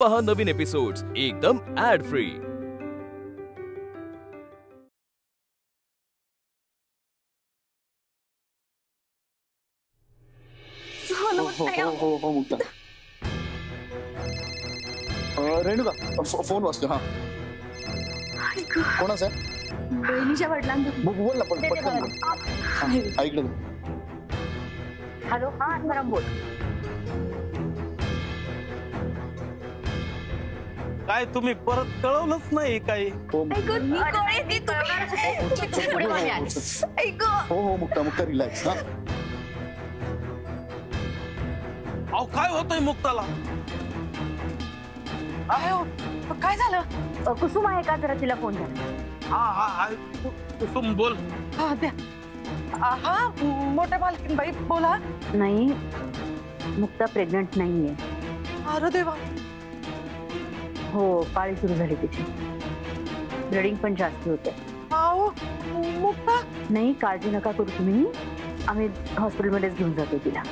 पहा नवीन एपिसोड्स एकदम add free. हो मुक्ता रेणुका फोन वाजतो। हा कोणाचा आहे? बहिणीच्या वडिलांचं। बोल ना पटकन ऐकलं। हॅलो हा आत्माराम बोल। काय तुम्ही परत कळवलंच नाही काही? हो मुक्ता रिलॅक्स। अहो काय होतंय मुक्ताला? काय झालं? कुसुम आहे का? जरा तिला फोन द्या। हा कुसुम बोल। हा द्या। हा मोठ्या मालकीनबाई बोला। नाही मुक्ता प्रेग्नंट नाहीये। अरे देवा। हो पाळी सुरू झाली तिची। ब्लिडिंग पण जास्त होते। मुक्ता नाही काळजी नका करू तुम्ही, आम्ही हॉस्पिटलमध्येच घेऊन जातो तिला।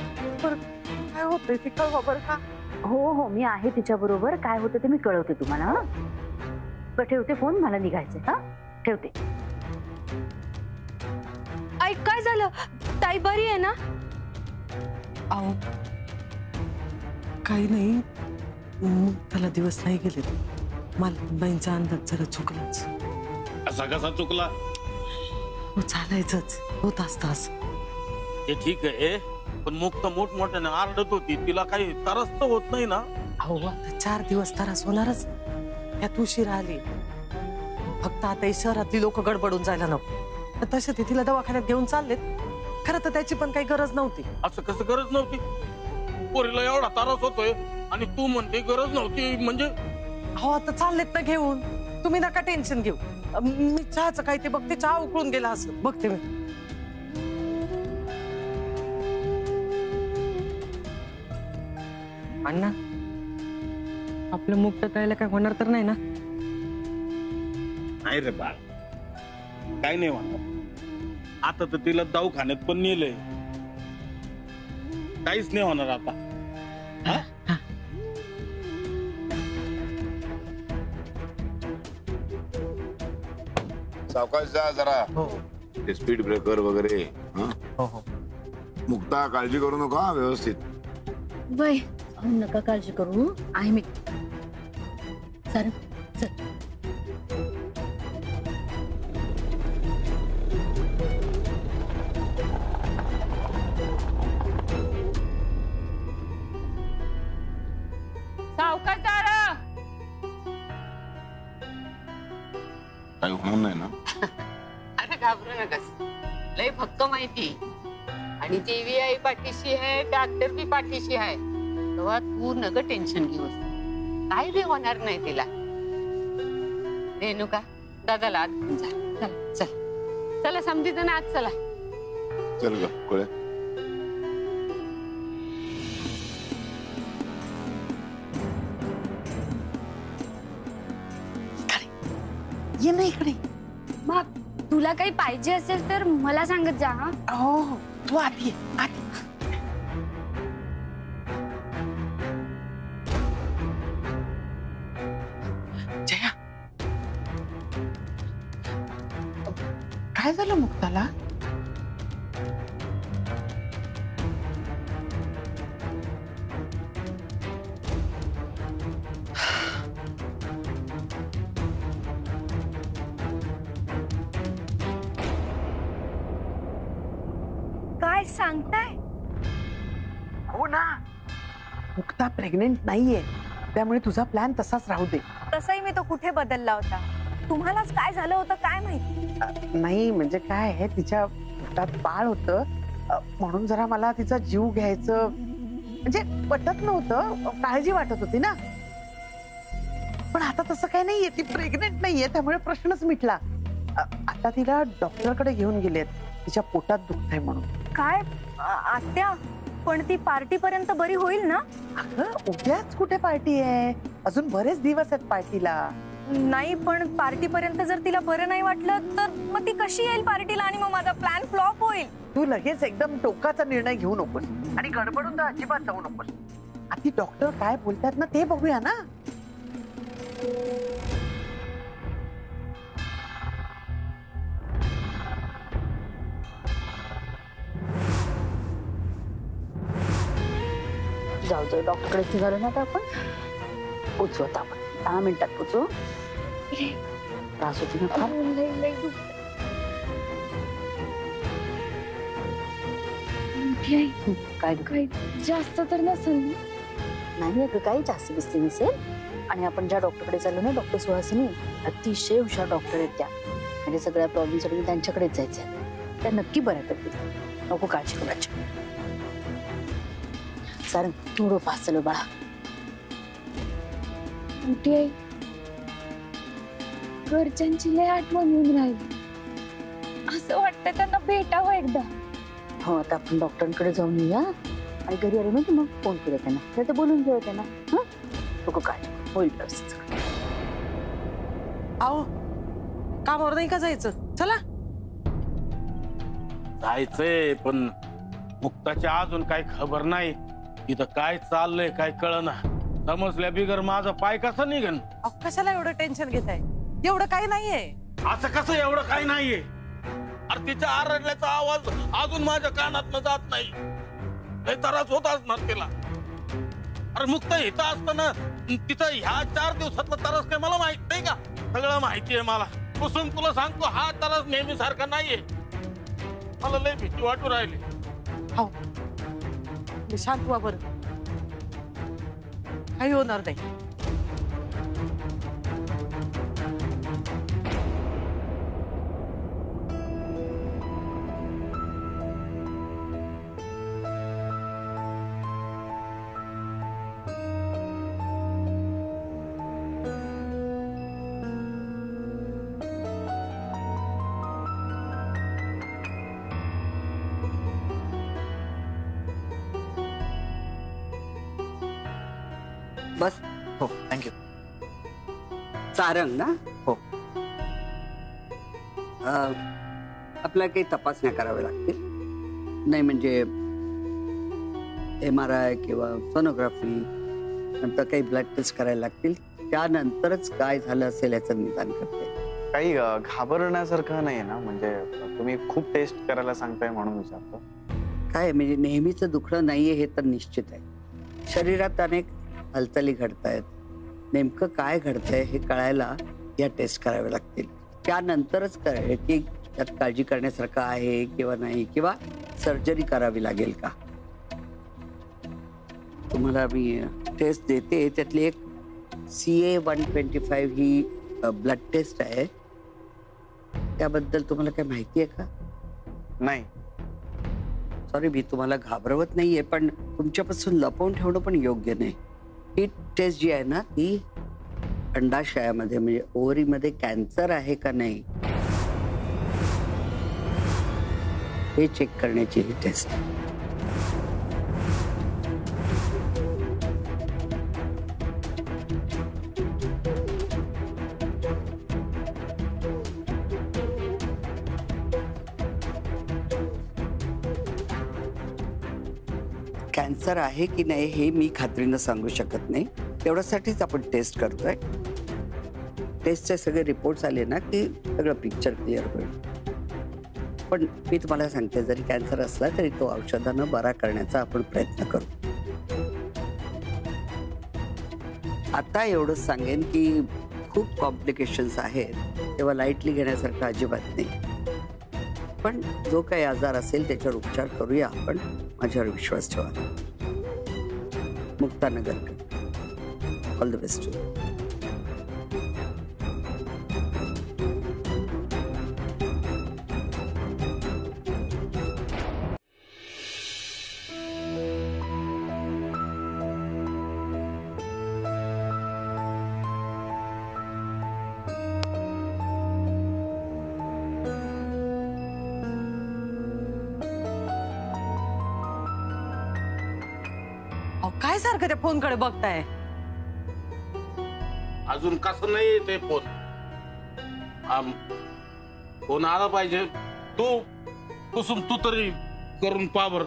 काय होतंय ते कळवा बरं का? हो मी आहे तिच्या बरोबर। काय होतं ते मी कळवते तुम्हाला। बरं ठेवते फोन, मला निघायचंय। हा ठेवते। ऐक काय झालं? ताई बरी आहे ना? अहो काही नाही, त्याला दिवस नाही गेले। मालकीनबाईंचा अंदाज जरा चुकलाच। असा कसा चुकला? हो चालायचंच, होत असतं असं। हे ठीक आहे, पण मुक्त मोठमोठ्याने आरडत होती, तिला काही त्रास तर होत नाही ना? अहो आता 4 दिवस त्रास होणारच, त्यात उशीर आली। फक्त आता शहरातली लोक गडबडून जायला नको। तसे ते तिला दवाखान्यात घेऊन चाललेत। खरं तर त्याची पण काही गरज नव्हती। असं कसं गरज नव्हती? पोरीला एवढा त्रास होतोय आणि तू म्हणते गरज नव्हती म्हणजे? हो आता चाललेत ना घेऊन, तुम्ही नका टेन्शन घेऊ। मी चहाचं काय ते बघते, चहा उकळून गेला असं बघते मी। अण्णा आपलं मुक्त ताईला काय होणार तर नाही ना? नाही रे बाळ, काही नाही होणार। आता तर तिला दवाखान्यात पण नेलंय, काहीच नाही होणार आता। सावकाश जा जरा। हो स्पीड ब्रेकर वगैरे। हो मुक्ता काळजी करू नका, व्यवस्थित। वय नका काळजी करू, आहे मी। सर काही होणार नाही ना? अरे घाबरू नकस, लय फक्त माहिती। आणि ती VI पाठीशी आहे, डॉक्टर बी पाठीशी आहे। तेव्हा तू नग टेन्शन घेऊस, काय बी होणार नाही तिला। रेणुका दादाला आत घेऊन जा। चल चल चला समधी ना आज चला। चल ग कोळे। ये ना इकडे। मग तुला काही पाहिजे असेल तर मला सांगत जा। हा हो तू आत ये, आत ये। जया काय झालं मुक्ताला? काय सांगताय? हो ना, मुक्ता प्रेग्नेंट नाहीये, त्यामुळे तुझा प्लॅन तसाच राहू दे। तसंही मी तो कुठे बदलला होता? तुम्हालाच काय झालं होतं काय माहिती? नाही म्हणजे काय आहे, तिच्या पोटात बाळ होतं, म्हणून जरा मला तिचा जीव घ्यायचं म्हणजे पटत नव्हतं, काळजी वाटत होती ना। पण आता तसं काय नाहीये, ती प्रेग्नेंट नाहीये, त्यामुळे प्रश्नच मिटला। आता तिला डॉक्टरकडे घेऊन गेलेत, तिच्या पोटात दुखतंय म्हणून। काय आत्या, पण ती पार्टी पर्यंत बरी होईल ना? अगं उद्याच कुठे पार्टी आहे, अजून बरेच दिवस आहेत पार्टीला। नाही पण पार्टी पर्यंत जर तिला बरं नाही वाटलं तर मग ती कशी येईल पार्टीला आणि मग माझा प्लॅन फ्लॉप होईल। तू लगेच एकदम टोकाचा निर्णय घेऊ नकोस आणि गडबडून तर अजिबात जाऊ नकोस। आधी डॉक्टर काय बोलतात ना ते बघूया ना। जाऊ जाऊ डॉक्टरकडे निघालो ना आता आपण. पोचू आता आपण 10 मिनिटात पोचू. त्रास होती ना फार? काय काही जास्त तर नसेल ना? नाही अगं काही जास्त दिसते नसेल. आणि आपण ज्या डॉक्टरकडे चाललो ना, डॉक्टर सुहासिनी अतिशय हुशार डॉक्टर आहेत त्या. म्हणजे सगळ्या प्रॉब्लेमसाठी मी त्यांच्याकडेच जायचंय. त्या नक्की बऱ्या करतील. नको काळजी करायची. सारंग थोडं फास्ट चालू बाळा. मोठी आई, घरच्यांची लय आठवण येऊन राहिली. असं वाटतं त्यांना भेटावं एकदा. हो आता आपण डॉक्टरांकडे जाऊन येऊया. आणि घरी आले ना की मग फोन करूया त्यांना. नाही तर बोलून घेऊया त्यांना. नको काळजी होईल व्यवस्थित. अहो कामावर नाही का जायचं? चला. जायचंय पण मुक्ताची अजून काही खबर नाही. इथं काय चाललंय काय कळना. समजल्या बिगर माझा पाय कसा निघन? कशाला एवढं टेन्शन घेताय? एवढं काही नाहीये. असं कसं एवढं काही नाहीये? अरे तिच्या आरडल्याचा आवाज अजून माझ्या कानात जात नाही. लय त्रास होत असणार तिला. अरे मुक्ता इथं असताना तिथं ह्या 4 दिवसातला त्रास काय मला माहित नाही का? सगळं माहिती आहे मला. कुसुम तुला सांगतो हा त्रास नेहमी सारखा नाहीये. मला लय भीती वाटू राहिली. हो शांत व्हा बरं. काही होणार नाही. बस. हो थँक्यू. सारंग ना? हो. आपल्याला काही तपासण्या कराव्या लागतील. नाही म्हणजे MRI किंवा सोनोग्राफी, नंतर काही ब्लड टेस्ट करायला लागतील. त्यानंतरच काय झालं असेल याचं निदान करते. काही घाबरण्यासारखं नाही ना? म्हणजे तुम्ही खूप टेस्ट करायला सांगताय म्हणून विचारतो. काय म्हणजे नेहमीचं दुखणं नाहीये हे तर निश्चित आहे. शरीरात अनेक हालचाली घडतायत. नेमकं काय घडतंय हे कळायला या टेस्ट कराव्या लागतील. त्यानंतरच कळेल की त्यात काळजी करण्यासारखं आहे किंवा नाही, किंवा सर्जरी करावी लागेल का. तुम्हाला मी टेस्ट देते. त्यातली एक CA-125 ही ब्लड टेस्ट आहे. त्याबद्दल तुम्हाला काय माहिती आहे का? नाही. सॉरी, मी तुम्हाला घाबरवत नाहीये, पण तुमच्यापासून लपवून ठेवणं पण योग्य नाही. ही टेस्ट जी आहे ना, ती अंडाशयामध्ये म्हणजे ओव्हरीमध्ये कॅन्सर आहे का नाही हे चेक करण्याची ही टेस्ट. कॅन्सर आहे की नाही हे मी खात्रीनं सांगू शकत नाही. तेवढ्यासाठीच आपण टेस्ट करतोय. टेस्टचे सगळे रिपोर्ट्स आले ना की सगळं पिक्चर क्लिअर होईल. पण मी तुम्हाला सांगते, जरी कॅन्सर असला तरी तो औषधानं बरा करण्याचा आपण प्रयत्न करू. आता एवढंच सांगेन की खूप कॉम्प्लिकेशन्स आहेत, तेव्हा लाईटली घेण्यासारखं अजिबात नाही. पण जो काही आजार असेल त्याच्यावर उपचार करूया आपण. माझ्यावर विश्वास ठेवा. Mukta Nagarkar, all the best. काय सारखं त्या फोनकडे बघताय? अजून कसं नाही ते फोन. फोन आला पाहिजे. कुसुम तू तरी करून पावर.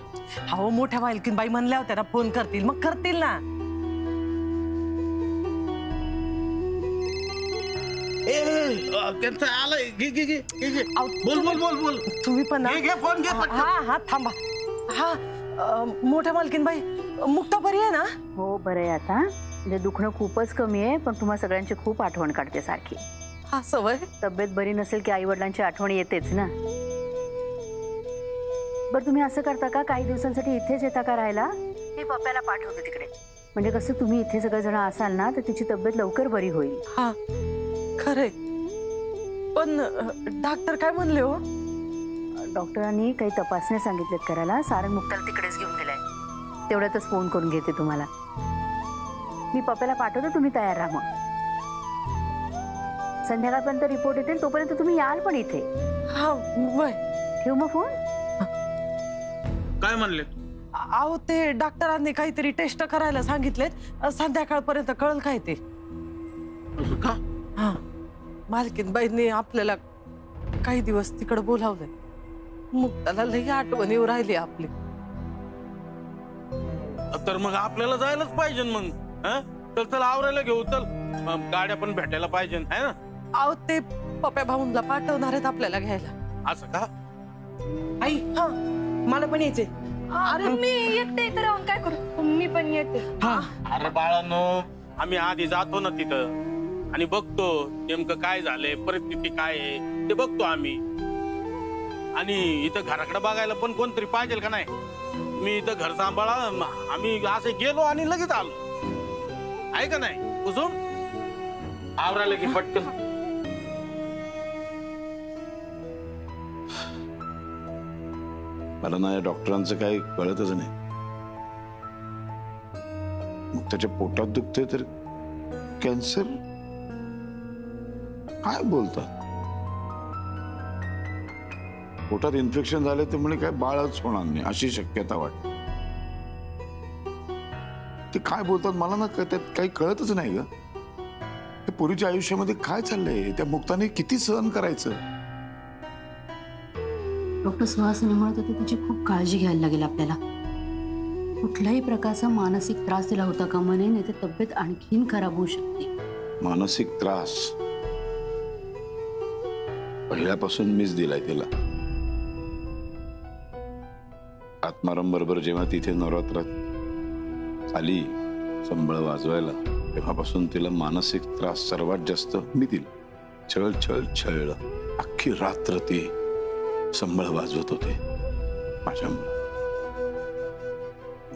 हो मोठ्या मालकीन बाई म्हणल्या होत्या ना फोन करतील, मग करतील ना. त्यांचं आलंय घे घे घे घे, घे. बोल बोल बोल बोल तुम्ही पण ना? घे घे फोन घे पटकन. हा हा थांबा. हा मोठ्या मालकीनबाई, मुक्ता बरी आहे ना? हो बरं आहे आता. म्हणजे दुखणं खूपच कमी आहे, पण तुम्हा सगळ्यांची खूप आठवण काढते सारखी. हा सवय. तब्येत बरी नसेल की आई वडिलांची आठवण येतेच ना. बरं तुम्ही असं करता का, काही दिवसांसाठी इथेच येता का राहायला? मी पप्प्याला पाठवते तिकडे. म्हणजे कसं तुम्ही इथे सगळेजण असाल ना तर तिची तब्येत लवकर बरी होईल. हा खरे, पण डॉक्टर काय म्हणले हो? डॉक्टरांनी काही तपासण्या सांगितल्यात करायला. सारंग मुक्ताला तिकडेच घेऊन गेलाय. तेवढ्यातच फोन करून घेते तुम्हाला. मी पप्प्याला पाठवते, तुम्ही तयार राहा. मग संध्याकाळपर्यंत रिपोर्ट येतील, तोपर्यंत तुम्ही याल पण इथे. हा वय. ठेवू मग फोन. काय म्हणले? अहो ते डॉक्टरांनी काहीतरी टेस्ट करायला सांगितलेत. संध्याकाळपर्यंत कळल काय ते. का? हा मालकीनबाईंनी आपल्याला काही दिवस तिकडे बोलावलंय. मुक्ताला लई आठवण येऊ राहिली आपली. तर मग आपल्याला जायलाच पाहिजे मग. चल चल आवरायला घेऊ. चल गाड्या पण भेटायला पाहिजे है ना. अहो ते पप्या भाऊंला पाठवणार आहेत आपल्याला घ्यायला. असं का? आई हा मला पण यायचे. अरे मी एकटे इथे राहून काय करू, मी पण येते. अरे बाळांनो, आम्ही आधी जातो ना तिथं आणि बघतो नेमकं काय झालंय, परिस्थिती काय आहे ते बघतो आम्ही. आणि इथं घराकडे बघायला पण कोणतरी पाहिजे का नाही. मी इथं घर सांभाळा, आम्ही असे गेलो आणि लगेच आलो आहे का नाही. कुसुम आवरायला की पटकन. मला ना या डॉक्टरांचं काही कळतच नाही. मग त्याच्या पोटात दुखते तर कॅन्सर काय बोलतात. पोटात इन्फेक्शन झाले तर म्हणे काय बाळच होणार नाही अशी शक्यता वाटते. ते काय बोलतात मला ना त्यात काही कळतच नाही ग. त्या पोरीच्या आयुष्यामध्ये काय चाललंय, त्या मुक्ताने किती सहन करायचं. डॉक्टर सुहासिनी म्हणत होते तिची खूप काळजी घ्यायला लागेल आपल्याला. कुठल्याही प्रकारचा मानसिक त्रास दिला होता कामा नये, नाही तर तब्येत आणखीन खराब होऊ शकते. मानसिक त्रास पहिल्यापासून मीच दिलाय तिला. आत्माराम बरोबर जेव्हा तिथे नवरात्रात आली संबळ वाजवायला, तेव्हापासून तिला मानसिक त्रास सर्वात जास्त मी दिला. छळ छळ छळ. अख्खी रात्र ती संबळ वाजवत होते माझ्यामुळे.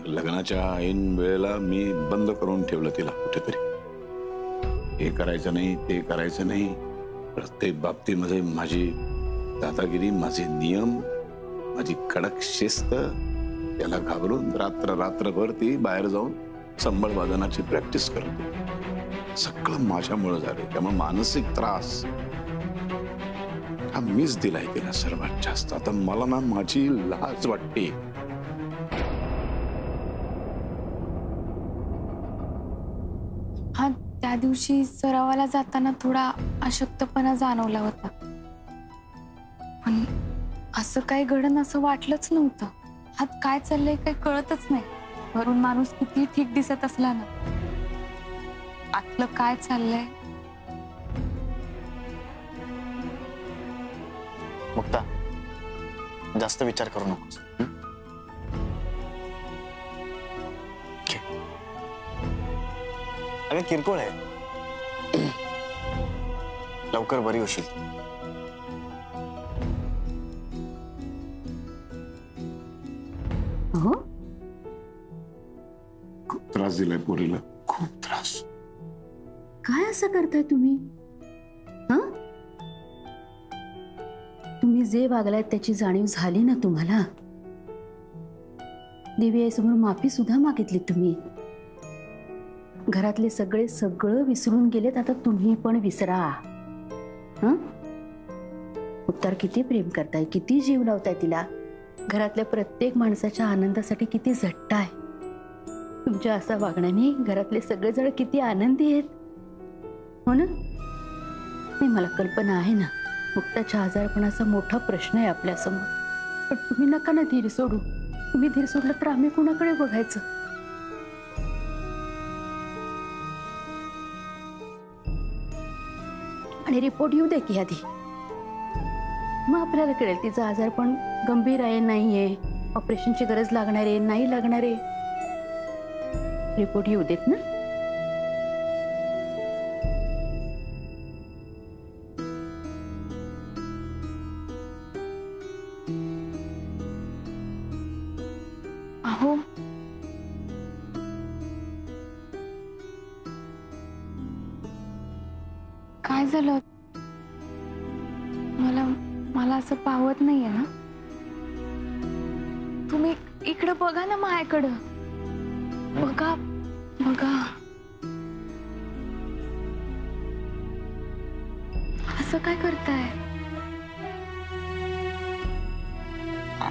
लग्नाच्या ऐन वेळेला मी बंद करून ठेवलं तिला कुठेतरी. हे करायचं नाही, ते करायचं नाही. प्रत्येक बाबतीमध्ये माझी दादागिरी, माझे नियम, माझी कडक शिस्त. त्याला घाबरून रात्रभर ती बाहेर जाऊन संबळ वादनाची प्रॅक्टिस करते. सगळं माझ्यामुळे झाले. त्यामुळे मानसिक त्रास हा मीच दिलाय तिला सर्वात जास्त. आता मला ना माझी लाज वाटते. हा त्या दिवशी सरावाला जाताना थोडा अशक्तपणा जाणवला होता, पण असं काय घडन असं वाटलंच नव्हतं. हात काय चाललंय काही कळतच नाही. वरून माणूस किती ठीक दिसत असला ना, आतलं काय चाललंय. मुक्ता जास्त विचार करू नकोस. अगं किरकोळ आहे, लवकर बरी होशील. हो खूप त्रास दिलाय पोरीला, खूप त्रास. काय असं करताय तुम्ही? हं? तुम्ही जे वागलात त्याची जाणीव झाली ना तुम्हाला. देवी आईसमोर माफी सुद्धा मागितली तुम्ही. घरातले सगळं विसरून गेलेत. आता तुम्ही पण विसरा. हं? उत्तर किती प्रेम करताय, किती जीव लावताय तिला. घरातल्या प्रत्येक माणसाच्या आनंदासाठी किती झटताय. तुमच्या असा वागण्याने घरातले सगळेजण किती आनंदी आहेत. हो ना. नाही मला कल्पना आहे ना, मुक्ताच्या आजारपणाचा मोठा प्रश्न आहे आपल्यासमोर. पण तुम्ही नका ना धीर सोडू. तुम्ही धीर सोडलं तर आम्ही कोणाकडे बघायचं. आणि रिपोर्ट येऊ दे की आधी, मग आपल्याला कळेल तिचा आजार पण गंभीर आहे नाहीये, ऑपरेशनची गरज लागणार आहे नाही लागणार आहे. रिपोर्ट येऊ देत ना. अहो काय झालं? मला असं पावत नाहीये ना. तुम्ही इकडं बघा ना, माझ्याकडं बघा बघा. असं काय करताय?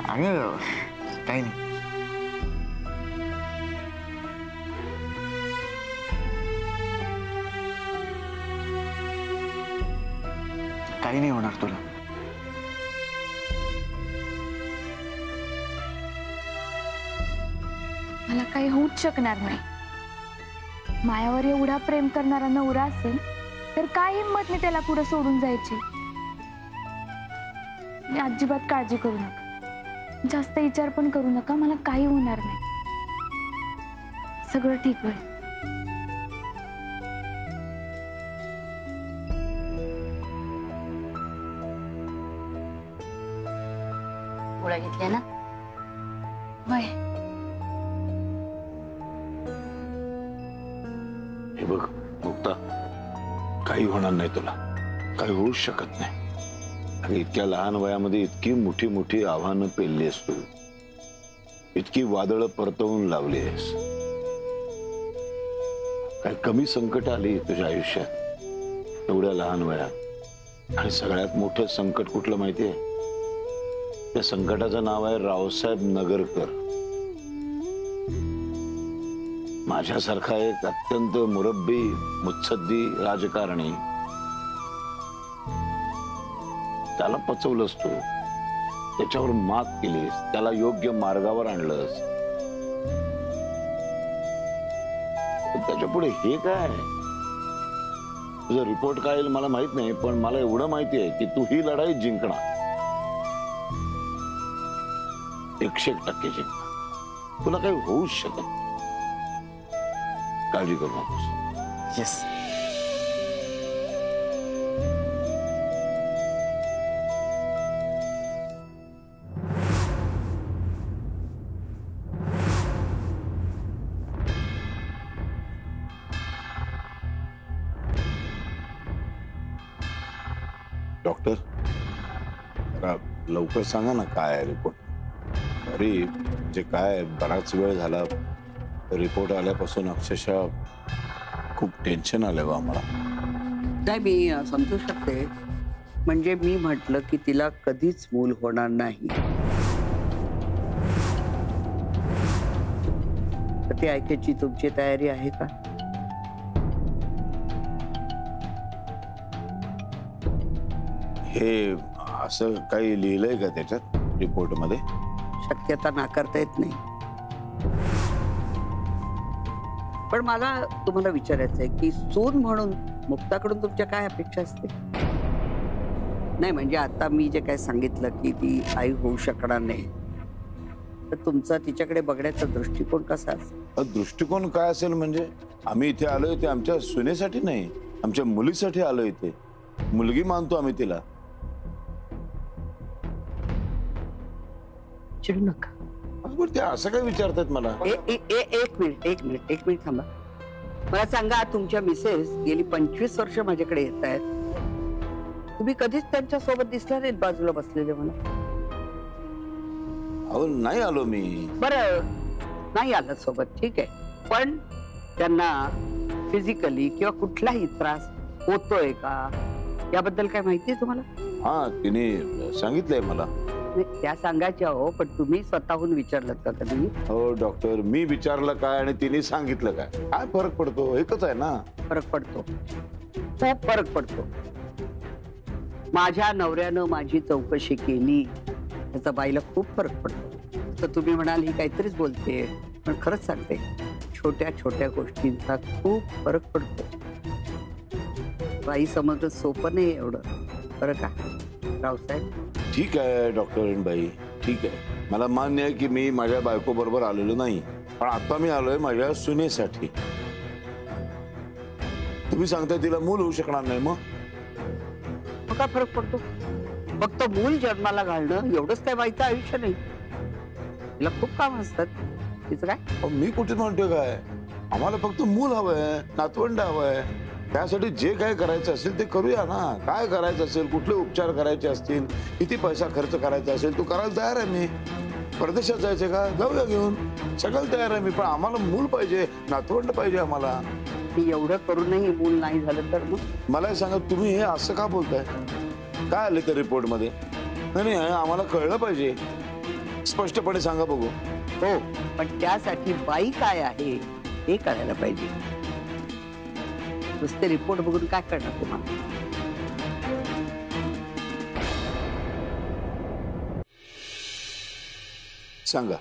अगं काही नाही. काही नाही होणार तुला. मला काही होऊच शकणार नाही. मायावर एवढा प्रेम करणारा नवरा असेल तर काय हिंमत नाही त्याला पुढे सोडून जायची. अजिबात काळजी करू नका, जास्त विचार पण करू नका. मला काही होणार नाही, सगळं ठीक होईल. गोळ्या घेतल्या ना? होय. हे बघ मुक्ता, काही होणार नाही तुला, काही होऊच शकत नाही. आणि इतक्या लहान वयामध्ये इतकी मोठी मोठी आव्हानं पेलली आहेस तू, इतकी वादळ परतवून लावली आहेस. काय कमी संकट आली तुझ्या आयुष्यात एवढ्या लहान वयात? आणि सगळ्यात मोठं संकट कुठलं माहितीये? त्या संकटाचं नाव आहे रावसाहेब नगरकर. माझ्यासारखा एक अत्यंत मुरब्बी मुत्सद्दी राजकारणी, त्याला पचवलंस तू, त्याच्यावर मात केलीस, त्याला योग्य मार्गावर आणलंस. त्याच्या पुढे हे काय? तुझा रिपोर्ट काय येईल मला माहित नाही, पण मला एवढं माहिती आहे की तू ही लढाई जिंकणार, 100% जिंकणार. तुला काही होऊच शकत नाही. काळजी करू नकोस. येस. डॉक्टर जरा लवकर सांगा ना काय आहे रिपोर्ट. अरे जे काय बराच वेळ झाला, रिपोर्ट आल्यापासून अक्षरशः खूप टेन्शन आलंय बा मला. नाही मी समजू शकते. म्हणजे मी म्हटलं की तिला कधीच मूल होणार नाही, तर ते ऐकायची तुमची तयारी आहे का? हे असं काही लिहिलंय का त्याच्यात रिपोर्ट मध्ये? शक्यता नाकारता येत नाही. पण मला तुम्हाला विचारायचं आहे की सून म्हणून मुक्ताकडून तुमच्या काय अपेक्षा असते? नाही म्हणजे आता मी जे काय सांगितलं की ती आई होऊ शकणार नाही, तर तुमचा तिच्याकडे बघण्याचा दृष्टिकोन कसा असेल? दृष्टिकोन काय असेल म्हणजे? आम्ही इथे आलोय ते आमच्या सुनेसाठी नाही, आमच्या मुलीसाठी आलोय इथे. मुलगी मानतो आम्ही तिला. चिडू नका. ते असं काय विचारतात मला? एक मिनिट थांबा. मला सांगा, तुमच्या मिसेस गेली 25 वर्ष माझ्याकडे येत आहेत, तुम्ही कधीच त्यांच्या सोबत दिसला नाही बाजूला बसलेले मला? अहो नाही आलो मी. बरं नाही आलं सोबत, ठीक आहे. पण त्यांना फिजिकली किंवा कुठलाही त्रास होतोय का याबद्दल काय माहिती आहे तुम्हाला? हा तिने सांगितलंय मला. त्या सांगायच्या हो, पण तुम्ही स्वतःहून विचारलं का कधी? हो डॉक्टर, मी विचारलं काय आणि तिने सांगितलं काय? काय फरक पडतो? एकच आहे ना. फरक पडतो, खूप फरक पडतो. माझ्या नवऱ्यानं माझी चौकशी केली, त्याचा बाईला खूप फरक पडतो. तर तुम्ही म्हणाल ही काहीतरीच बोलते, पण खरंच सांगते, छोट्या छोट्या गोष्टींचा खूप फरक पडतो. बाई समजणं सोपं नाही एवढं, बरं का रावसाहेब? ठीक आहे डॉक्टरीणबाई, ठीक आहे. मला मान्य आहे की मी माझ्या बायको बरोबर आलेलो नाही, पण आता मी आलोय माझ्या सुनेसाठी. तुम्ही सांगताय तिला मूल होऊ शकणार नाही, मग काय फरक पडतो? फक्त मूल जन्माला घालणं एवढंच काय बाईचं आयुष्य नाही. तिला खूप काम असतात. तिचं काय? मी कुठे म्हणतोय काय, आम्हाला फक्त मूल हवंय, नातवंड हवंय. त्यासाठी जे काय करायचं असेल ते करूया ना. काय करायचं असेल, कुठले उपचार करायचे असतील, किती पैसा खर्च करायचा असेल, तो करायला तयार आहे मी. परदेशात जायचे का, जाऊया घेऊन, सगळं तयार आहे मी. पण आम्हाला मूल पाहिजे, नातवंड पाहिजे आम्हाला. ती एवढं करूनही मूल नाही झालं तर मग? मला सांगा, तुम्ही हे असं का बोलताय? काय आले त्या रिपोर्ट मध्ये? नाही आम्हाला कळलं पाहिजे, स्पष्टपणे सांगा बघू. हो, पण त्यासाठी बाई काय आहे हे कळायला पाहिजे. नुसते रिपोर्ट बघून काय करणार तुम्हाला? सांगा.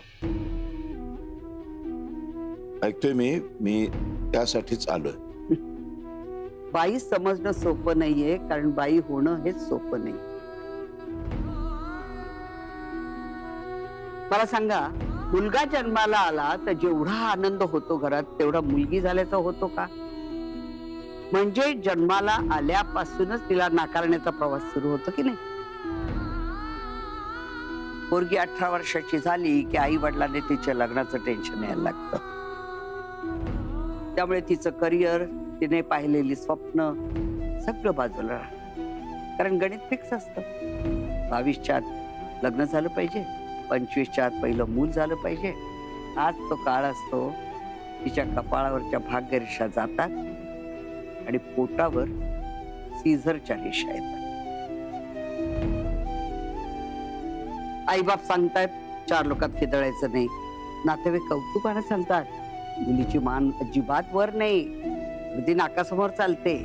ऐकतोय मी त्यासाठीच आलोय. बाई समजणं सोपं नाहीये, कारण बाई होणं हेच सोपं नाही. मला सांगा, मुलगा जन्माला आला तर जेवढा आनंद होतो घरात, तेवढा मुलगी झाल्याचा होतो का? म्हणजे जन्माला आल्यापासूनच तिला नाकारण्याचा प्रवास सुरू होतो की नाही? पोरगी 18 वर्षाची झाली की आई वडिलांनी तिच्या लग्नाचं टेन्शन यायला लागतं. त्यामुळे तिचं करिअर, तिने पाहिलेली स्वप्न सगळं बाजूला राहतं. कारण गणित फिक्स असतं. 22च्या आत लग्न झालं पाहिजे, 25च्या आत पहिलं मूल झालं पाहिजे. आज तो काळ असतो, तिच्या कपाळावरच्या भाग्यरेषा जातात आणि पोटावर सीझरच्या रेषा येतात. आईबाप सांगतायत 4 लोकात खिदळायचं नाही. नातेवाईक कौतुकाने सांगतात मुलीची मान अजिबात वर नाही, ती नाकासमोर चालते.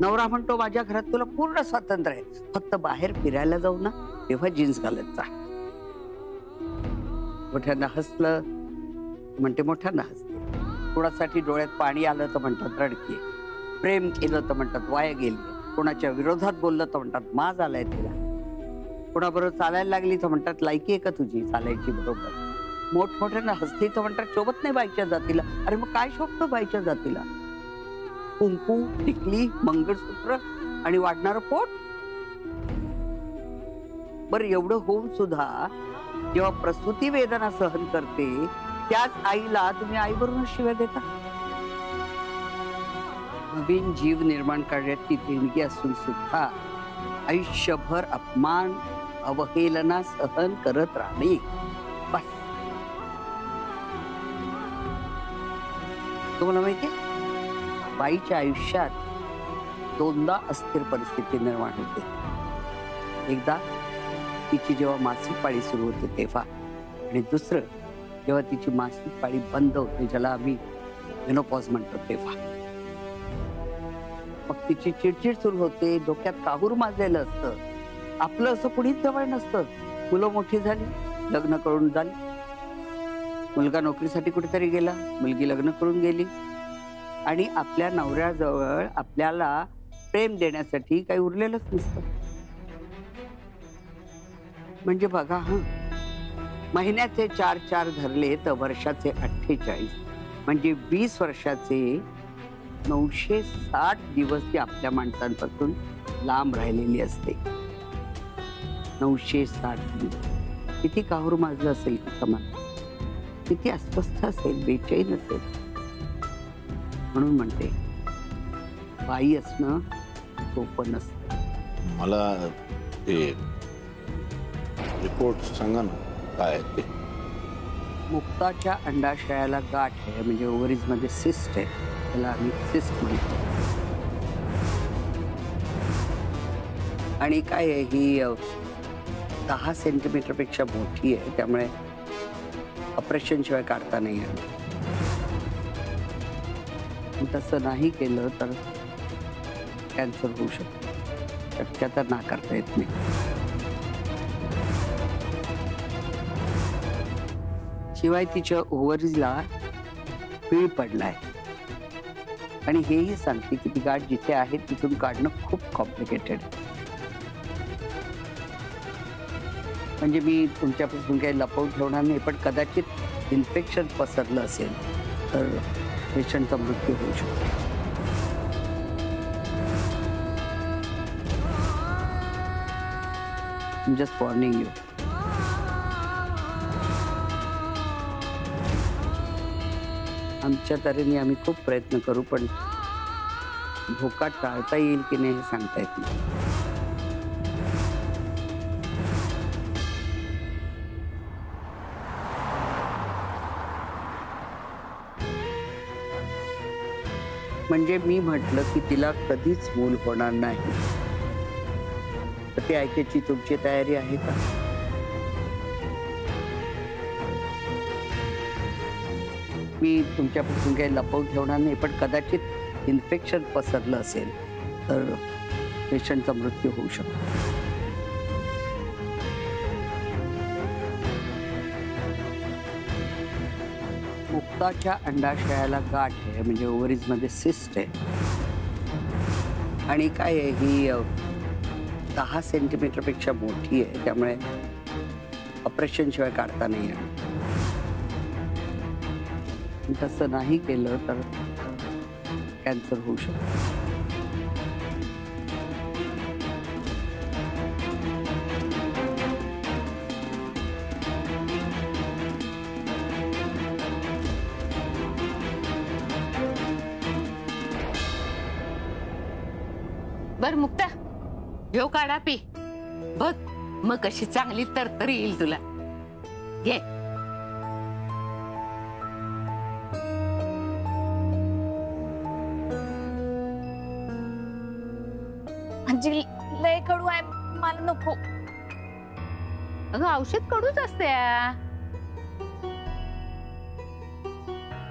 नवरा म्हणतो माझ्या घरात तुला पूर्ण स्वातंत्र्य आहे, फक्त बाहेर फिरायला जाऊ ना तेव्हा जीन्स घालत जा. मोठ्यांना हसलं म्हणते मोठ्यांना हसते. कोणासाठी डोळ्यात पाणी आलं तर म्हणतात रडकी. प्रेम केलं तर म्हणतात वाया गेली. कोणाच्या विरोधात बोललं तर म्हणतात माज आलाय तिला. कोणाबरोबर चालायला लागली तर म्हणतात लायकी आहे का तुझी चालायची बरोबर. मोठमोठ्यांना हसली तर म्हणतात शोभत नाही बाईच्या जातीला. अरे मग काय शोभतं बाईच्या जातीला? कुंकू, टिकली, मंगळसूत्र आणि वाढणारं पोट. बरं एवढं होऊन सुद्धा जेव्हा प्रसूती वेदना सहन करते त्याच आईला तुम्ही आईवरूनच शिव्या देता. नवीन जीव निर्माण करण्याची देणगी असून सुद्धा आयुष्यभर अपमान, अवहेलना सहन करत राहणे. बस. तुम्हाला माहितीये, बाईच्या आयुष्यात 2दा अस्थिर परिस्थिती निर्माण होते. एकदा तिची जेव्हा मासिक पाळी सुरू होते तेव्हा, आणि दुसरं जेव्हा तिची मासिक पाळी बंद होते, ज्याला आम्ही मेनोपॉज म्हणतो तेव्हा. मग तिची चिडचिड सुरू होते, डोक्यात काहूर माजलेलं असतं. आपलं असं कुणीच जवळ नसतं. मुलं मोठी झाली, लग्न करून झाली. मुलगा नोकरीसाठी कुठेतरी गेला, मुलगी लग्न करून गेली, आणि आपल्या नवऱ्याजवळ आपल्याला प्रेम देण्यासाठी काही उरलेलंच नसतं. म्हणजे बघा, महिन्याचे 4 धरले तर वर्षाचे 48, म्हणजे 20 वर्षाचे 960 दिवस ती आपल्या माणसांपासून लांब राहिलेली असते. 960 दिवस. किती काहूर माजलं असेल तिचं मन, किती अस्वस्थ असेल, बेचैन असेल. म्हणून म्हणते बाई असणं सोपं नसतं. मला ते रिपोर्ट सांगा ना, काय ते? मुक्ताच्या अंडाशयाला गाठ आहे, म्हणजे ओव्हरीज मध्ये सिस्ट आहे, त्याला आम्ही सिस्ट म्हणतो. आणि काय आहे, ही 10 सेंटीमीटर पेक्षा मोठी आहे, त्यामुळे ऑपरेशन शिवाय काढता नाही येणार. तसं नाही केलं तर कॅन्सर होऊ शकतो. शक्यता नाकारता येत नाही. शिवाय तिच्या ओव्हरीजला पीळ पडलाय. आणि हेही सांगते की ती गाठ जिथे आहे तिथून काढणं खूप कॉम्प्लिकेटेड आहे. म्हणजे मी तुमच्यापासून काही लपवून ठेवणार नाही, पण कदाचित इन्फेक्शन पसरलं असेल तर पेशंटचा मृत्यू होऊ शकतो. Just warning you. आमच्या तऱ्हेने आम्ही खूप प्रयत्न करू, पण धोका टाळता येईल की नाही हे सांगता येत नाही. म्हणजे मी म्हटलं की तिला कधीच मूल होणार नाही, तर ते ऐकायची तुमची तयारी आहे का? मी तुमच्यापासून काही लपवून ठेवणार नाही, पण कदाचित इन्फेक्शन पसरलं असेल तर पेशंटचा मृत्यू होऊ शकतो. मुक्ताच्या अंडाशयाला गाठ आहे, म्हणजे ओव्हरीज मध्ये सिस्ट आहे. आणि काय आहे, ही 10 सेंटीमीटर पेक्षा मोठी आहे, त्यामुळे ऑपरेशन शिवाय काढता नाही येणार. तसं नाही केलं तर कॅन्सर होऊ शकतो. बर मुक्ता, घेऊ काढा पी बघ, मग कशी चांगली तरतरी येईल तुला. घे. म्हणजे लय कडू आहे, मला नको. अगं औषध कडूच असते.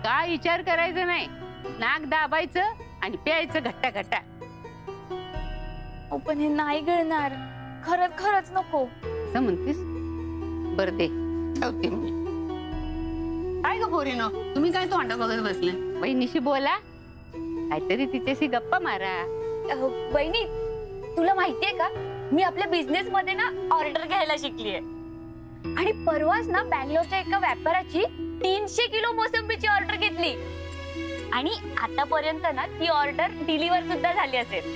काय विचार करायचं नाही, नाक दाबायचं आणि प्यायचं घट्टा घट्टा. पण हे नाही गिळणार, खरंच खरंच नको. असं म्हणतीस? बरं दे, ठेवते मी. काय ग पोरीनो, तुम्ही काय तोंडा बघत बसले? बहिणीशी बोला, काहीतरी तिच्याशी गप्पा मारा. बहिणी, तुला माहितीये का, मी आपल्या बिझनेस मध्ये ना ऑर्डर घ्यायला शिकलीये. आणि परवाच ना बँगलोरच्या एका व्यापाराची 300 किलो मोसंबीची ऑर्डर घेतली. आणि आतापर्यंत ना ती ऑर्डर डिलिव्हर सुद्धा झाली असेल.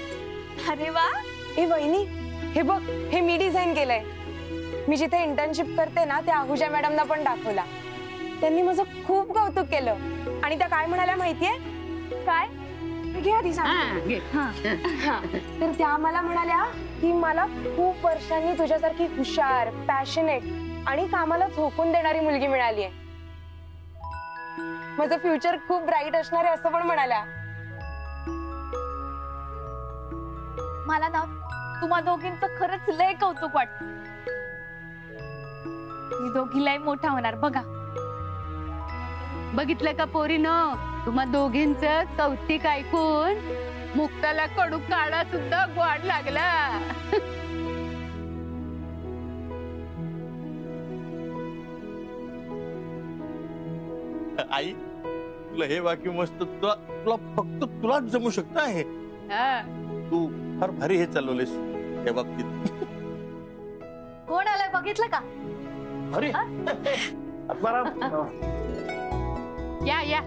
अरे वा. ए वहिनी, हे बघ, हे मी डिझाईन केलंय. मी जिथे इंटर्नशिप करते ना त्या आहुजा मॅडमना पण दाखवला. त्यांनी माझं खूप कौतुक केलं. आणि त्या काय म्हणाल्या माहितीये? काय? घे आधी सांग. तर त्या मला म्हणाल्या की मला खूप वर्षांनी तुझ्यासारखी हुशार, पॅशनेट आणि कामाला झोकून देणारी मुलगी मिळाली आहे. माझं फ्युचर खूप ब्राईट असणार आहे असं पण म्हणाल्या. मला ना तुम्हा दोघींचं खरंच लय कौतुक वाटत. मी दोघीलाही मोठा होणार बघा. बघितलं का पोरीनो, तुम्हा दोघींचं कौतिक ऐकून मुक्ताला कडू काढा सुद्धा गोड लागला. आई, तुला हे वाक्य मस्त, तुला फक्त तुलाच जमू शकतं आहे. तू फार भारी हे चालवलेस त्या बाबतीत. कोण आलाय बघितलं का? अरे या या.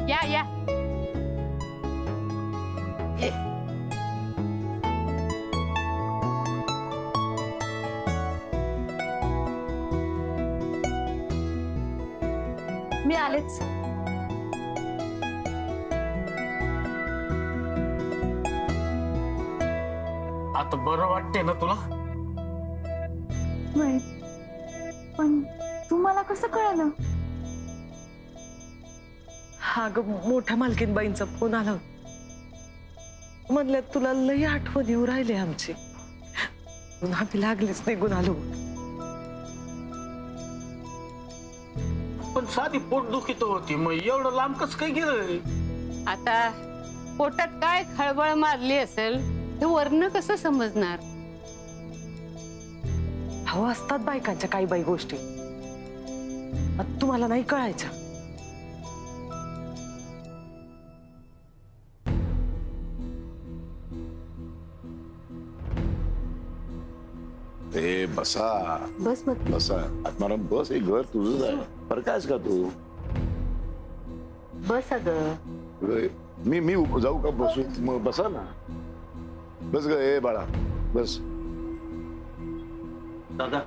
या या. मी आलेच. आता बरं वाटते ना तुला? पण तुम्हाला कसं कळलं? हा ग, मोठ्या मालकीनबाईंचा फोन आला होता. म्हणलं तुला लई आठवण येऊ राहिले आमची. आम्ही लागलीच निघून आलो. पण साधी पोटदुखी तर होती, मग एवढं लांब कसं काय गेलं? आता पोटात काय खळबळ मारली असेल हे वरनं कसं समजणार? हवं असतात बायकांच्या काही बाई गोष्टी, तुम्हाला नाही कळायचं. ते बसा बस मग बसा आत्माराम बस. हे घर तुझंच आहे. फरकायस का तू? बस अगं. मी जाऊ का? बसू मग. बसा ना. बस ग. ए बाळा बस. दादा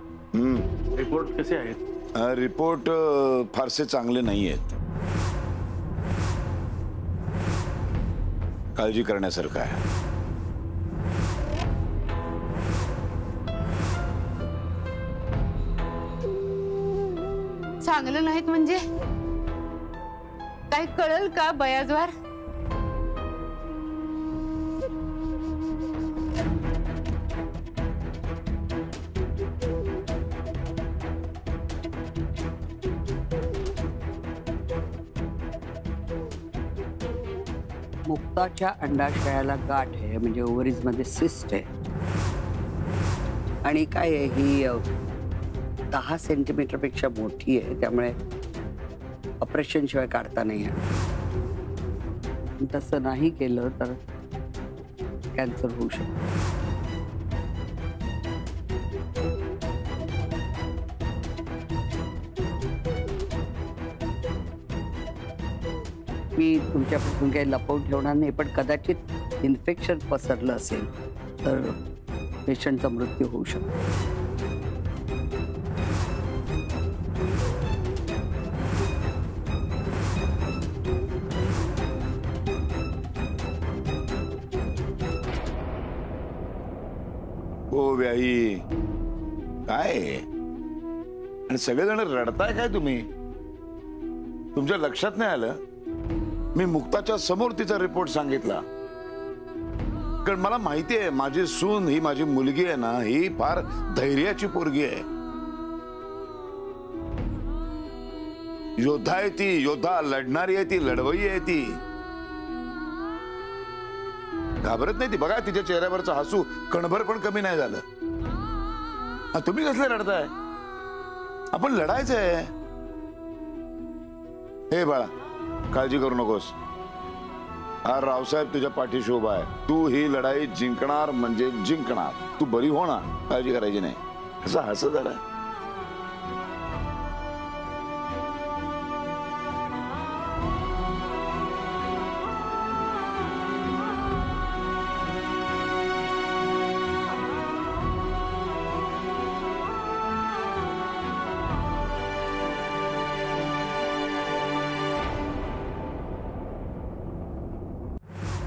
रिपोर्ट कसे आहेत? रिपोर्ट फारसे चांगले नाही आहेत. काळजी करण्यासारखं आहे. चांगलं नाहीत म्हणजे काय कळल का बयाजवार? मुक्ताच्या अंडाशयाला गाठ आहे, म्हणजे ओव्हरीज मध्ये सिस्ट आहे. आणि काय आहे, ही 10 सेंटीमीटर पेक्षा मोठी आहे, त्यामुळे ऑपरेशन शिवाय काढता नाही येणार. तसं नाही केलं तर कॅन्सर होऊ शकतो. मी तुमच्यापासून काही लपवून ठेवणार नाही, पण कदाचित इन्फेक्शन पसरलं असेल तर पेशंटचा मृत्यू होऊ शकतो. हो व्याई काय? आणि सगळेजण रडताय काय तुम्ही? तुमच्या लक्षात नाही आलं? मी मुक्ताच्या समोर तिचा रिपोर्ट सांगितला, कारण मला माहिती आहे माझी सून ही माझी मुलगी आहे ना, ही फार धैर्याची पोरगी आहे. योद्धा आहे ती, योद्धा. लढणारी आहे ती, लढवई आहे ती. घाबरत नाही ती. बघा तिच्या चेहऱ्यावरचं हसू कणभर पण कमी नाही झालं. तुम्ही कसले रडताय? आपण लढायचंय. हे बाळा काळजी करू नकोस. हा रावसाहेब तुझ्या पाठीशी उभा आहे. तू ही लढाई जिंकणार म्हणजे जिंकणार. तू बरी होणार, काळजी करायची नाही. असं हसत झालं.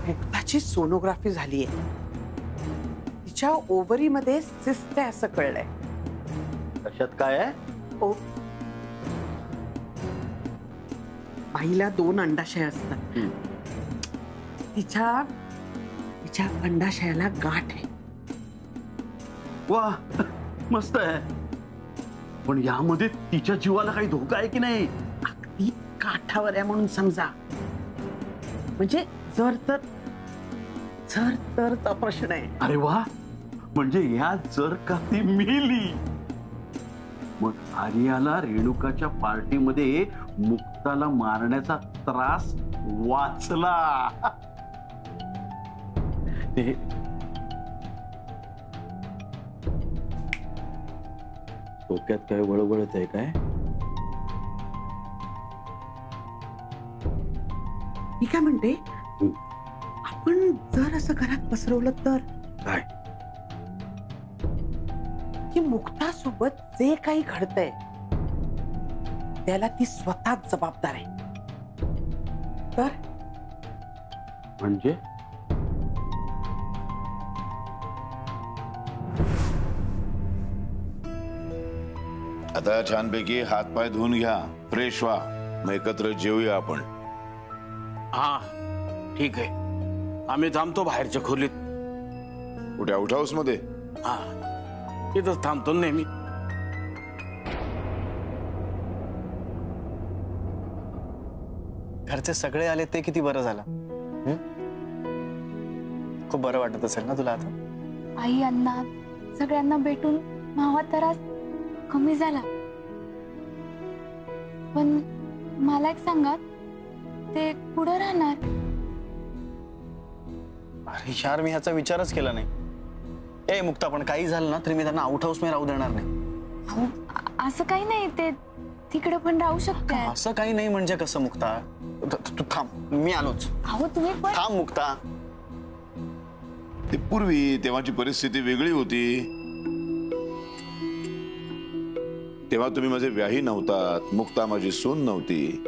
मुक्ताची सोनोग्राफी झालीये. तिच्या ओव्हरी मध्ये सिस्ट आहे असं कळलंय. कशात काय आहे? बाईला 2 अंडाशय असतात. तिच्या अंडाशयाला गाठ आहे. वा मस्त आहे. पण यामध्ये तिच्या जीवाला काही धोका आहे की नाही? अगदी काठावर आहे म्हणून समजा. म्हणजे जर तरचा प्रश्न आहे. अरे वा, म्हणजे या जर का ती मेली मग आर्याला रेणुकाच्या पार्टीमध्ये मुक्ताला मारण्याचा त्रास वाचला. डोक्यात काय वळवळत आहे काय? मी काय म्हणते, आपण जर असं घरात पसरवलं तर काय? की मुक्तासोबत जे काही घडतंय त्याला ती स्वतःच जबाबदार आहे तर? म्हणजे आता छानपैकी हातपाय धुवून घ्या, फ्रेश व्हा, मग एकत्र जेवूया आपण. हा ठीक आहे. आम्ही थांबतो बाहेरच्या खोलीत. कुठे? आउट हाऊस मध्ये? हा इथंच थांबतो नेहमी. घरचे सगळे आले ते किती बरं झालं. खूप बरं वाटत असेल ना तुला आता? आई अण्णा सगळ्यांना भेटून मावा त्रास कमी झाला. पण मला एक सांगा, ते पुढे राहणार? अरे यार, मी ह्याचा विचारच केला नाही. ए मुक्ता, पण काही झालं ना तरी मी त्यांना आउट हाऊस मध्ये राहू देणार नाही. अहो, असं काही नाही, ते तिकडे पण राहू शकते. असं काही नाही म्हणजे कसं मुक्ता? तू थांब, मी आलोच. अहो तुम्ही पण थांब मुक्ता. ते पूर्वी तेव्हाची परिस्थिती वेगळी होती. तेव्हा तुम्ही माझे व्याही नव्हतात, मुक्ता माझी सून नव्हती.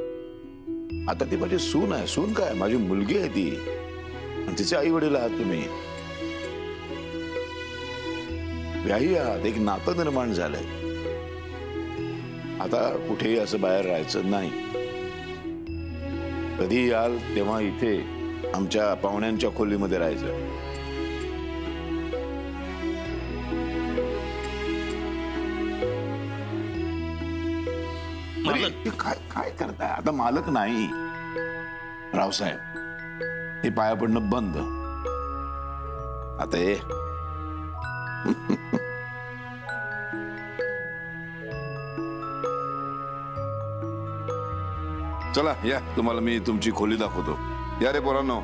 आता ती माझी सून आहे. सून काय, माझी मुलगी आहे ती, आणि तिचे आई वडील आहात तुम्ही. व्याही आहात, एक नातं निर्माण झालंय. आता कुठेही असं बाहेर राहायचं नाही. कधी याल तेव्हा इथे आमच्या पाहुण्यांच्या खोलीमध्ये राहायचं. काय काय करताय आता? मालक नाही रावसाहेब, हे पाया पडणं बंद. आता हे चला या, तुम्हाला मी तुमची खोली दाखवतो. या रे पोरांनो.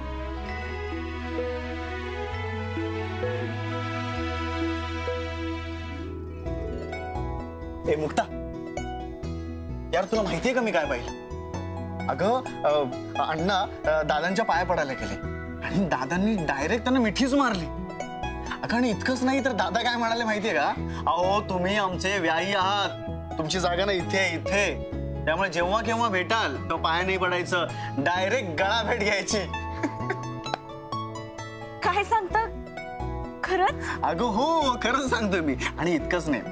ए मुक्ता, यार तुला माहितीये का मी काय पाहिलं? अगं अण्णा दादांच्या पाया पडायला गेले आणि दादांनी डायरेक्ट त्यांना मिठीच मारली. अगं आणि इतकंच नाही तर दादा काय म्हणाले माहितीये का? अहो तुम्ही आमचे व्याही आहात, तुमची जागा ना इथे इथे, त्यामुळे जेव्हा केव्हा भेटाल तो पाया नाही पडायचं, डायरेक्ट गळा भेट घ्यायची. काय सांगता खरंच? अगं हो, खरंच सांगतोय मी. आणि इतकंच नाही,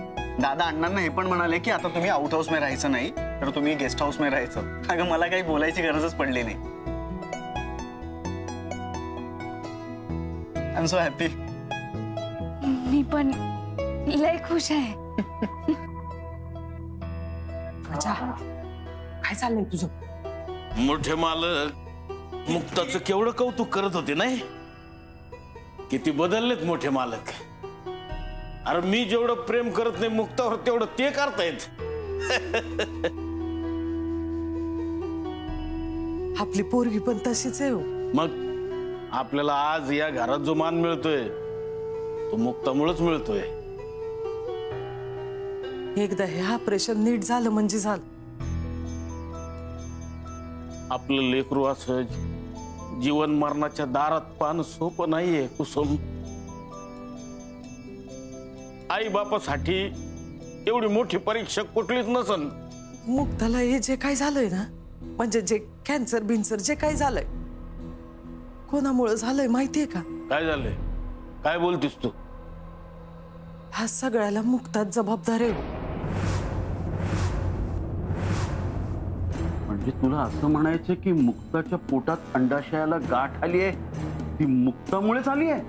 दादा अण्णांना हे पण म्हणाले की आता तुम्ही आउट हाऊस मध्ये राहायचं नाही, तर तुम्ही गेस्ट हाऊस मध्ये राहायचं. अगं मला काही बोलायची गरजच पडली नाही. I am so happy. मी पण लय खुश आहे. काय चाललंय तुझं? मोठे मालक मुक्ताचं केवढं कौतुक करत होते नाही? किती बदललेत मोठे मालक. अरे मी जेवढं प्रेम करत नाही मुक्तावर, तेवढं ते करतायत. आपली पोरगी पण तशीच आहे. मग आपल्याला आज या घरात जो मान मिळतोय तो मुक्तामुळेच मिळतोय. एकदा हे ऑपरेशन नीट झालं म्हणजे झालं. आपलं लेकरू असं जीवन मरणाच्या दारात पान सोपं नाहीये कुसुम. आई बापासाठी एवढी मोठी परीक्षा कुठलीच नसन. मुक्ताला हे जे काय झालंय ना, म्हणजे जे कॅन्सर बिन्सर जे काय झालंय, कोणामुळे झालंय माहितीये का? काय झालंय? काय बोलतीस तू? ह्या सगळ्याला मुक्ताच जबाबदार आहे. म्हणजे तुला असं म्हणायचं की मुक्ताच्या पोटात अंडाशयाला गाठ आली आहे, ती मुक्तामुळेच आली आहे?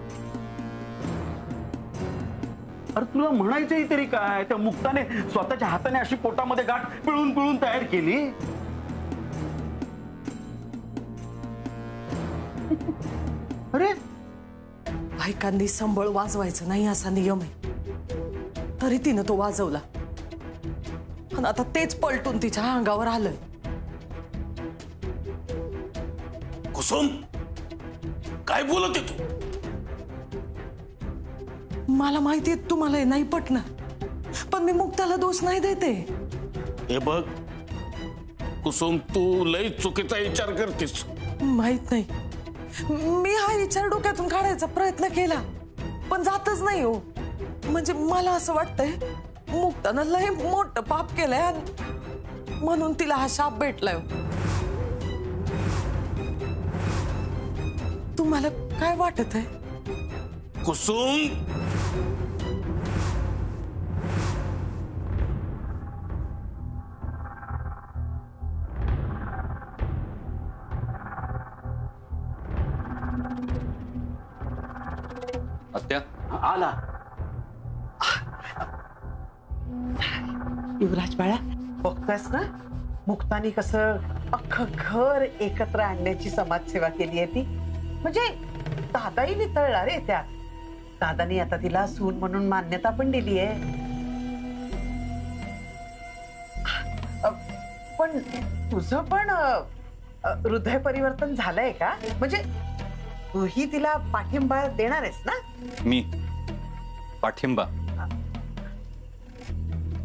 अरे तुला म्हणायचंही तरी काय? त्या मुक्ताने स्वतःच्या हाताने अशी पोटामध्ये गाठ पिळून पिळून तयार केली. अरे बायकांनी संबळ वाजवायचं नाही असा नियम आहे, तरी तिनं तो वाजवला. पण आता तेच पलटून तिच्या अंगावर आलंय. कुसुम काय बोलते तू? मला माहितीये तुम्हाला हे नाही पटणार, पण मी मुक्ताला दोष नाही देते. हे बघ कुसुम, तू लई चुकीचा विचार करतेस. माहित नाही, मी हा विचार डोक्यातून काढायचा प्रयत्न केला पण जातच नाही हो. म्हणजे मला असं वाटतंय मुक्तानं लय मोठं पाप केलंय म्हणून तिला हा शाप भेटलाय. तुम्हाला काय वाटत आहे? कुसुम आत्या आला. युवराज बाळा, बघतास ना मुक्तानी कसं अख्खं घर एकत्र आणण्याची समाजसेवा केली आहे ती. म्हणजे दादाही वितळला रे त्यात. दादानी आता तिला सून म्हणून मान्यता पण दिली आहे. पण तुझं पण हृदय परिवर्तन झालंय का? म्हणजे तूही तिला पाठिंबा देणार आहेस ना? मी पाठिंबा?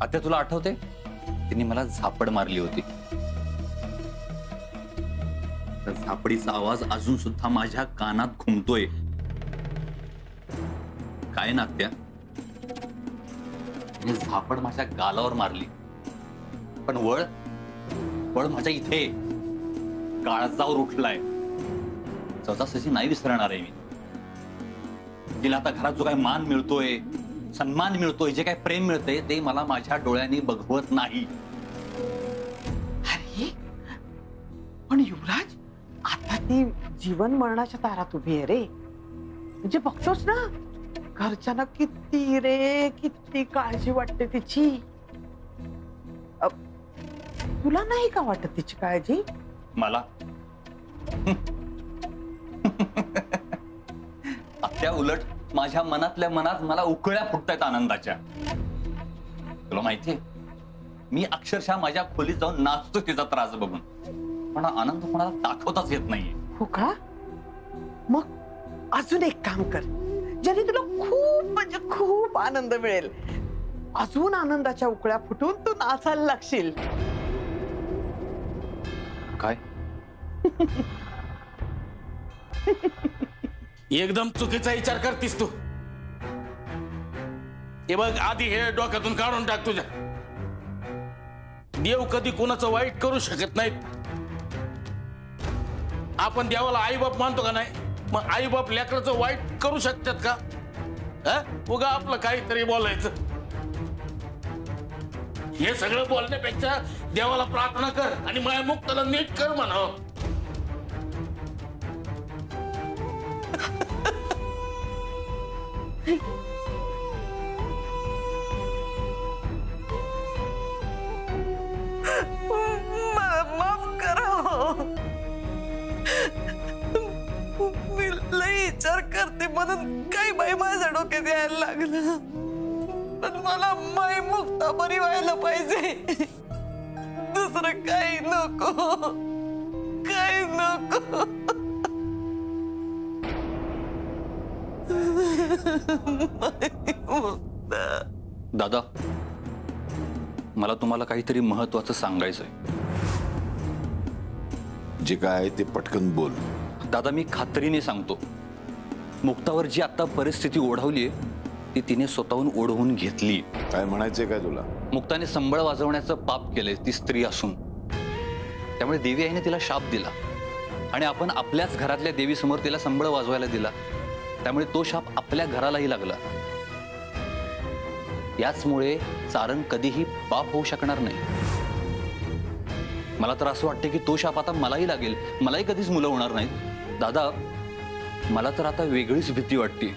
आता तुला आठवते तिने मला झापड मारली होती. त्या झापडीचा आवाज अजून सुद्धा माझ्या कानात घुमतोय. काय ना त्या झापड माझ्या गालावर मारली, पण वळ माझ्या इथे काळजावर उठलाय. सहजासहजी नाही विसरणार आहे मी तिला. आता घरात जो काय मान मिळतोय, सन्मान मिळतोय, जे काय प्रेम मिळतंय ते मला माझ्या डोळ्यांनी बघवत नाही. अरे पण युवराज, आता ती जीवन मरणाच्या दारात उभी आहे रे. म्हणजे बघतोस ना घरच्यांना किती काळजी वाटते तिची. तुला नाही का वाटत तिची काळजी? मला त्या उलट माझ्या मनातल्या मनात मला उकळ्या फुटतायत आनंदाच्या. तुला माहितीये मी अक्षरशः माझ्या खोलीत जाऊन नाचतो तिचा त्रास बघून, पण आनंद कोणाला दाखवताच येत नाहीये. हो का? मग अजून एक काम कर ज्याने तुला खूप म्हणजे खूप आनंद मिळेल. अजून आनंदाच्या उकळ्या फुटून तू नाचायला लागशील. काय? एकदम चुकीचा विचार करतीस तू. हे बघ, आधी हे डोक्यातून काढून टाक तुझ्या. देव कधी कोणाचं वाईट करू शकत नाहीत. आपण देवाला आई बाप मानतो का नाही? मग आई बाप लेकराचं वाईट करू शकतात का? उगा आपलं काहीतरी बोलायचं. हे सगळं बोलण्यापेक्षा देवाला प्रार्थना कर आणि माया मुक्ताला नीट कर म्हणावं. माफ करा, मी लई विचार करते म्हणून काही बाई माझ्या डोक्यात यायला लागलं. पण मला माई मुक्ता बरी व्हायला पाहिजे. दुसरं काही नको, काही नको. दादा, मला तुम्हाला काहीतरी महत्वाचं सांगायचंय. जे काय ते पटकन बोल. दादा, मी खात्रीने सांगतो, मुक्तावर जी आता परिस्थिती ओढवलीये ती तिने स्वतःहून ओढवून घेतली. काय म्हणायचंय काय तुला? मुक्ताने संबळ वाजवण्याचं पाप केलंय, ती स्त्री असून. त्यामुळे देवी आईने तिला शाप दिला आणि आपण आपल्याच घरातल्या देवी समोर तिला संबळ वाजवायला दिला. त्यामुळे तो शाप आपल्या घरालाही लागला. याचमुळे चारण कधीही बाप होऊ शकणार नाही. मला तर असं वाटतं की तो शाप आता मलाही लागेल, मलाही कधीच मुलं होणार नाहीत. दादा, मला तर आता वेगळीच भीती वाटते.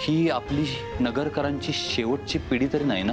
ही आपली नगरकरांची शेवटची पिढी तरी नाही ना?